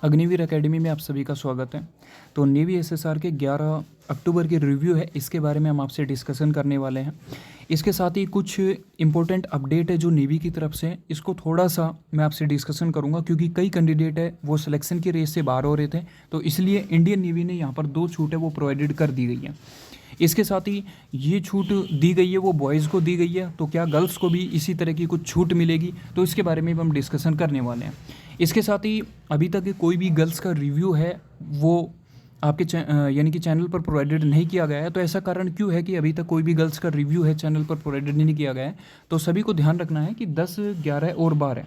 Agniveer academy में आप सभी का स्वागत है। तो नेवी एसएसआर के 11 अक्टूबर की रिव्यू है, इसके बारे में हम आपसे डिस्कशन करने वाले हैं। इसके साथ ही कुछ इंपॉर्टेंट अपडेट है जो नेवी की तरफ से है, इसको थोड़ा सा मैं आपसे डिस्कशन करूंगा क्योंकि कई कैंडिडेट है वो सिलेक्शन की रेस से बाहर हो रहे थे, तो इसलिए इंडियन नेवी ने यहाँ पर 2 छूट है वो प्रोवाइडेड कर दी गई है। इसके साथ ही ये छूट दी गई है वो बॉयज़ को दी गई है, तो क्या गर्ल्स को भी इसी तरह की कुछ छूट मिलेगी, तो इसके बारे में भी हम डिस्कशन करने वाले हैं। इसके साथ ही अभी तक कोई भी गर्ल्स का रिव्यू है वो आपके यानी कि चैनल पर प्रोवाइडेड नहीं किया गया है। तो ऐसा कारण क्यों है कि अभी तक कोई भी गर्ल्स का रिव्यू है चैनल पर प्रोवाइडेड नहीं किया गया है? तो सभी को ध्यान रखना है कि 10, 11 और 12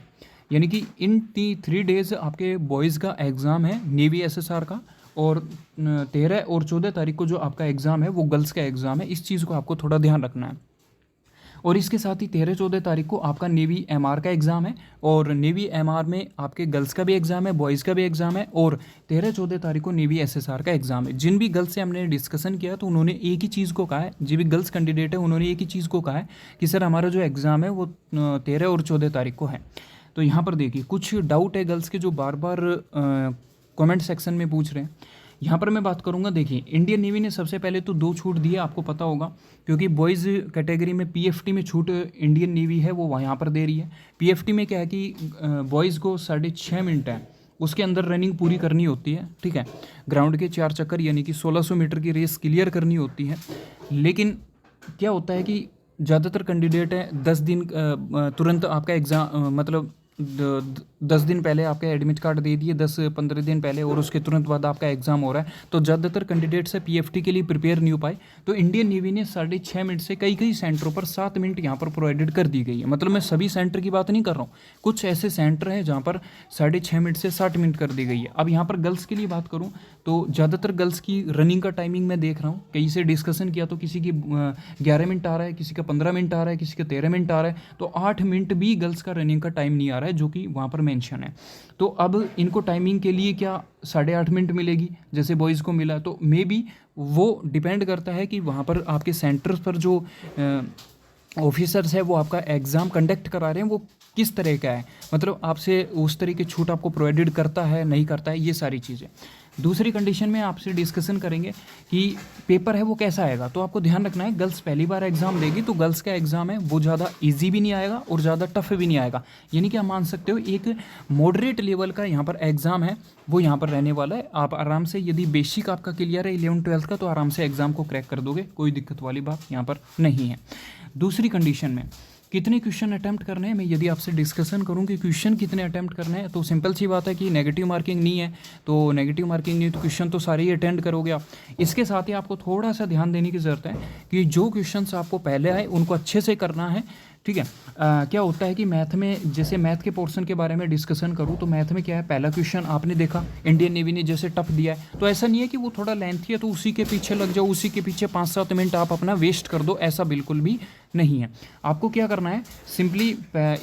यानी कि इन 3 डेज़ आपके बॉयज़ का एग्ज़ाम है नेवी एसएसआर का, और 13 और 14 तारीख को जो आपका एग्ज़ाम है वो गर्ल्स का एग्ज़ाम है। इस चीज़ को आपको थोड़ा ध्यान रखना है। और इसके साथ ही 13-14 तारीख को आपका नेवी एमआर का एग्ज़ाम है, और नेवी एमआर में आपके गर्ल्स का भी एग्ज़ाम है, बॉयज़ का भी एग्ज़ाम है, और 13-14 तारीख को नेवी एसएसआर का एग्ज़ाम है। जिन भी गर्ल्स से हमने डिस्कशन किया तो उन्होंने एक ही चीज़ को कहा है, जो भी गर्ल्स कैंडिडेट है उन्होंने एक ही चीज़ को कहा है कि सर हमारा जो एग्ज़ाम है वो 13 और 14 तारीख को है। तो यहाँ पर देखिए कुछ डाउट है गर्ल्स के जो बार बार कमेंट सेक्शन में पूछ रहे हैं। यहाँ पर मैं बात करूँगा, देखिए इंडियन नेवी ने सबसे पहले तो 2 छूट दी है, आपको पता होगा, क्योंकि बॉयज़ कैटेगरी में पीएफटी में छूट इंडियन नेवी है वो यहाँ पर दे रही है। पीएफटी में क्या है कि बॉयज़ को 6.5 मिनट है उसके अंदर रनिंग पूरी करनी होती है, ठीक है, ग्राउंड के 4 चक्कर यानी कि 1600 मीटर की रेस क्लियर करनी होती है। लेकिन क्या होता है कि ज़्यादातर कैंडिडेट है 10 दिन तुरंत आपका एग्ज़ाम मतलब 10 दिन पहले आपका एडमिट कार्ड दे दिए, 10-15 दिन पहले, और उसके तुरंत बाद आपका एग्ज़ाम हो रहा है, तो ज़्यादातर कैंडिडेट्स है पीएफटी के लिए प्रिपेयर नहीं हो पाए। तो इंडियन नेवी ने 6.5 मिनट से कई सेंटरों पर 7 मिनट यहाँ पर प्रोवाइडेड कर दी गई है। मतलब मैं सभी सेंटर की बात नहीं कर रहा हूँ, कुछ ऐसे सेंटर हैं जहाँ पर 6.5 मिनट से 60 मिनट कर दी गई है। अब यहाँ पर गर्ल्स के लिए बात करूँ तो ज़्यादातर गर्ल्स की रनिंग का टाइमिंग मैं देख रहा हूँ, कहीं से डिस्कशन किया तो किसी की 11 मिनट आ रहा है, किसी का 15 मिनट आ रहा है, किसी का 13 मिनट आ रहा है, तो 8 मिनट भी गर्ल्स का रनिंग का टाइम नहीं आ रहा है जो कि वहाँ पर मेंशन है। तो अब इनको टाइमिंग के लिए क्या 8.5 मिनट मिलेगी जैसे बॉयज़ को मिला? तो मे बी वो डिपेंड करता है कि वहाँ पर आपके सेंटर्स पर जो ऑफिसर्स है वो आपका एग्ज़ाम कंडक्ट करा रहे हैं वो किस तरह का है, मतलब आपसे उस तरह की छूट आपको प्रोवाइडेड करता है नहीं करता है, ये सारी चीज़ें। दूसरी कंडीशन में आपसे डिस्कशन करेंगे कि पेपर है वो कैसा आएगा। तो आपको ध्यान रखना है गर्ल्स पहली बार एग्ज़ाम देगी तो गर्ल्स का एग्ज़ाम है वो ज़्यादा इजी भी नहीं आएगा और ज़्यादा टफ भी नहीं आएगा, यानी कि आप मान सकते हो एक मॉडरेट लेवल का यहाँ पर एग्ज़ाम है वो यहाँ पर रहने वाला है। आप आराम से, यदि बेसिक आपका क्लियर है 11-12 का, तो आराम से एग्ज़ाम को क्रैक कर दोगे, कोई दिक्कत वाली बात यहाँ पर नहीं है। दूसरी कंडीशन में कितने क्वेश्चन अटैम्प्ट करने हैं, मैं यदि आपसे डिस्कशन करूं कि क्वेश्चन कितने अटैम्प्ट करने हैं, तो सिंपल सी बात है कि नेगेटिव मार्किंग नहीं है, तो नेगेटिव मार्किंग नहीं तो क्वेश्चन तो सारे ही अटेंड करोगे आप। इसके साथ ही आपको थोड़ा सा ध्यान देने की ज़रूरत है कि जो क्वेश्चंस आपको पहले आए उनको अच्छे से करना है, ठीक है। क्या होता है कि मैथ में, जैसे मैथ के पोर्शन के बारे में डिस्कशन करूँ तो मैथ में क्या है, पहला क्वेश्चन आपने देखा इंडियन नेवी ने जैसे टफ दिया है, तो ऐसा नहीं है कि वो थोड़ा लेंथी है तो उसी के पीछे लग जाओ, उसी के पीछे 5-7 मिनट आप अपना वेस्ट कर दो, ऐसा बिल्कुल भी नहीं है। आपको क्या करना है, सिंपली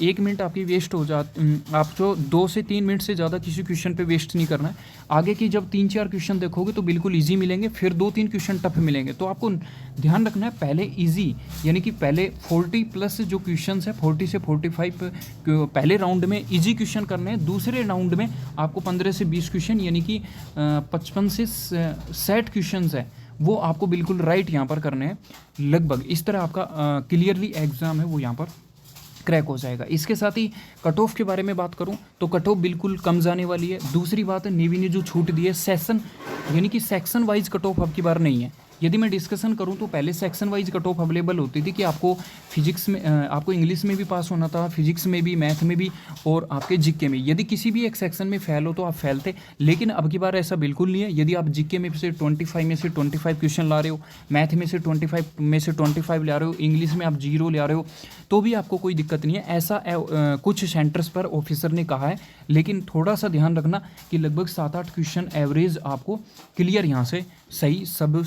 1 मिनट आपकी वेस्ट हो आप जो 2 से 3 मिनट से ज़्यादा किसी क्वेश्चन पे वेस्ट नहीं करना है। आगे की जब 3-4 क्वेश्चन देखोगे तो बिल्कुल इजी मिलेंगे, फिर 2-3 क्वेश्चन टफ मिलेंगे। तो आपको ध्यान रखना है पहले इजी, यानी कि पहले 40+ जो क्वेश्चन है 40 से 45 पहले राउंड में इजी क्वेश्चन करने हैं, दूसरे राउंड में आपको 15 से 20 क्वेश्चन यानी कि 55 से 60 क्वेश्चन है वो आपको बिल्कुल राइट यहाँ पर करने हैं। लगभग इस तरह आपका क्लियरली एग्ज़ाम है वो यहाँ पर क्रैक हो जाएगा। इसके साथ ही कट ऑफ के बारे में बात करूं तो कट ऑफ बिल्कुल कम जाने वाली है। दूसरी बात है, नेवी ने जो छूट दी है सेशन यानी कि सेक्शन वाइज कट ऑफ अब की बार नहीं है। यदि मैं डिस्कशन करूं तो पहले section wise cut off available होती थी कि आपको फिजिक्स में, आपको इंग्लिश में भी पास होना था, फिजिक्स में भी, मैथ में भी, और आपके जीके में। यदि किसी भी एक सेक्शन में फेल हो तो आप फेल थे, लेकिन अब की बार ऐसा बिल्कुल नहीं है। यदि आप जीके में से 25 में से 25 क्वेश्चन ला रहे हो, मैथ में से 25 में से 25 ला रहे हो, इंग्लिश में आप 0 ला रहे हो, तो भी आपको कोई दिक्कत नहीं है, ऐसा कुछ सेंटर्स पर ऑफिसर ने कहा है। लेकिन थोड़ा सा ध्यान रखना कि लगभग 7-8 क्वेश्चन एवरेज आपको क्लियर यहाँ से सही सब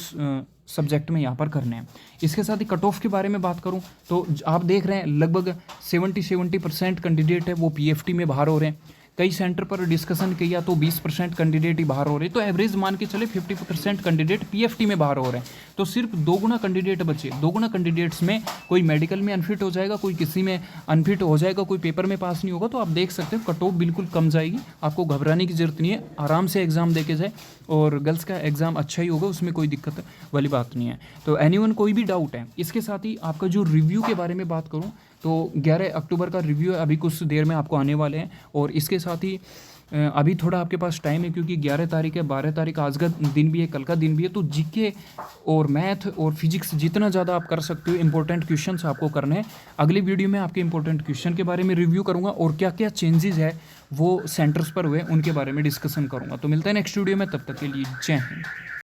सब्जेक्ट में यहाँ पर करने हैं। इसके साथ ही कट ऑफ के बारे में बात करूँ तो आप देख रहे हैं लगभग 70% कैंडिडेट है वो पीएफटी में बाहर हो रहे हैं। कई सेंटर पर डिस्कशन किया तो 20% कैंडिडेट ही बाहर हो रहे, तो एवरेज मान के चले 50% कैंडिडेट पीएफटी में बाहर हो रहे हैं। तो सिर्फ 2 गुना कैंडिडेट बचे। 2 गुना कैंडिडेट्स में कोई मेडिकल में अनफिट हो जाएगा, कोई किसी में अनफिट हो जाएगा, कोई पेपर में पास नहीं होगा। तो आप देख सकते हो कट ऑफ बिल्कुल कम जाएगी, आपको घबराने की जरूरत नहीं है, आराम से एग्ज़ाम दे के जाए और गर्ल्स का एग्ज़ाम अच्छा ही होगा, उसमें कोई दिक्कत वाली बात नहीं है। तो एनीवन कोई भी डाउट है। इसके साथ ही आपका जो रिव्यू के बारे में बात करूँ तो 11 अक्टूबर का रिव्यू अभी कुछ देर में आपको आने वाले हैं। और इसके साथ ही अभी थोड़ा आपके पास टाइम है क्योंकि 11 तारीख है, 12 तारीख आज का दिन भी है, कल का दिन भी है। तो जीके और मैथ और फिजिक्स जितना ज़्यादा आप कर सकते हो, इंपॉर्टेंट क्वेश्चंस आपको करने हैं। अगली वीडियो में आपके इंपॉर्टेंट क्वेश्चन के बारे में रिव्यू करूँगा और क्या क्या चेंजेस है वो सेंटर्स पर हुए उनके बारे में डिस्कशन करूँगा। तो मिलता है नेक्स्ट वीडियो में, तब तक के लिए जय हिंद।